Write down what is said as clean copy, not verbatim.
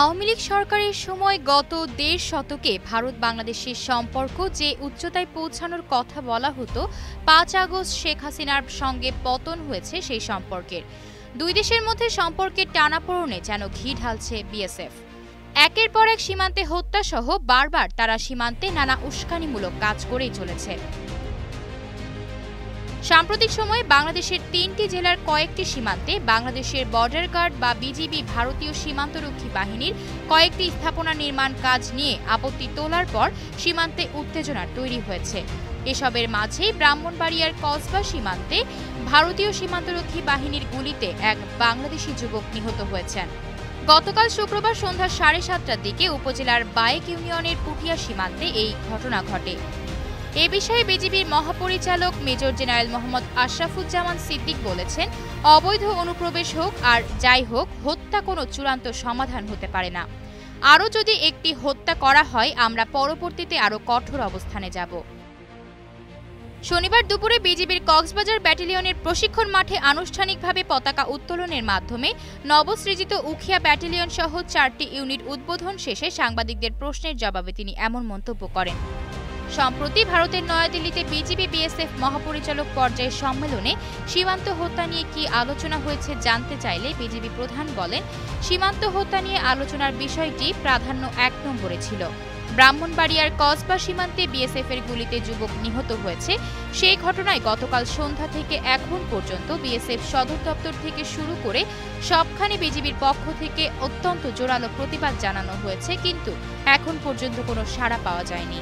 আওয়ামী লীগ সরকারের সময় গত দেড় শতকে ভারত বাংলাদেশের সম্পর্ক যে উচ্চতায় পৌঁছানোর কথা বলা হতো, ৫ আগস্ট শেখ হাসিনার সঙ্গে পতন হয়েছে সেই সম্পর্কের। দুই দেশের মধ্যে সম্পর্কের টানাপোড়েনে যেন ঘি ঢালছে বিএসএফ। একের পর এক সীমান্তে হত্যাসহ বারবার তারা সীমান্তে নানা উস্কানিমূলক কাজ করেই চলেছে। সাম্প্রতিক সময়ে বাংলাদেশের ৩টি জেলার কয়েকটি সীমান্তে বাংলাদেশের বর্ডার গার্ড বা বিজিবি ভারতীয় সীমান্তরক্ষী বাহিনীর কয়েকটি স্থাপনা নির্মাণ কাজ নিয়ে আপত্তি তোলার পর সীমান্তে উত্তেজনা তৈরি হয়েছে। এসবের মাঝেই ব্রাহ্মণবাড়িয়ার কসবা সীমান্তে ভারতীয় সীমান্তরক্ষী বাহিনীর গুলিতে এক বাংলাদেশি যুবক নিহত হয়েছেন। গতকাল শুক্রবার সন্ধ্যা ৭:৩০টার দিকে উপজেলার বায়েক ইউনিয়নের পুটিয়া সীমান্তে এই ঘটনা ঘটে। এ বিষয়ে বিজিবির মহাপরিচালক মেজর জেনারেল মোহাম্মদ আশরাফুজ্জামান সিদ্দিক বলেছেন, অবৈধ অনুপ্রবেশ হোক আর যাই হোক, হত্যা কোনো চূড়ান্ত সমাধান হতে পারে না। আরও যদি একটি হত্যা করা হয়, আমরা পরবর্তীতে আরও কঠোর অবস্থানে যাব। শনিবার দুপুরে বিজিবির কক্সবাজার ব্যাটালিয়নের প্রশিক্ষণ মাঠে আনুষ্ঠানিকভাবে পতাকা উত্তোলনের মাধ্যমে নবসৃজিত উখিয়া ব্যাটালিয়ন সহ ৪টি ইউনিট উদ্বোধন শেষে সাংবাদিকদের প্রশ্নের জবাবে তিনি এমন মন্তব্য করেন। সম্প্রতি ভারতের নয়াদিল্লিতে বিজিবি বিএসএফ মহাপরিচালক পর্যায়ের সম্মেলনে সীমান্ত হত্যা নিয়ে কি আলোচনা হয়েছে জানতে চাইলে বিজিবি প্রধান বলেন, সীমান্ত হত্যা নিয়ে আলোচনার বিষয়টি প্রাধান্য ১ নম্বরে ছিল। ব্রাহ্মণবাড়িয়ার কসবা সীমান্তে বিএসএফের গুলিতে যুবক নিহত হয়েছে। সেই ঘটনায় গতকাল সন্ধ্যা থেকে এখন পর্যন্ত বিএসএফ সদর দপ্তর থেকে শুরু করে সবখানে বিজিবির পক্ষ থেকে অত্যন্ত জোরালো প্রতিবাদ জানানো হয়েছে, কিন্তু এখন পর্যন্ত কোনো সাড়া পাওয়া যায়নি।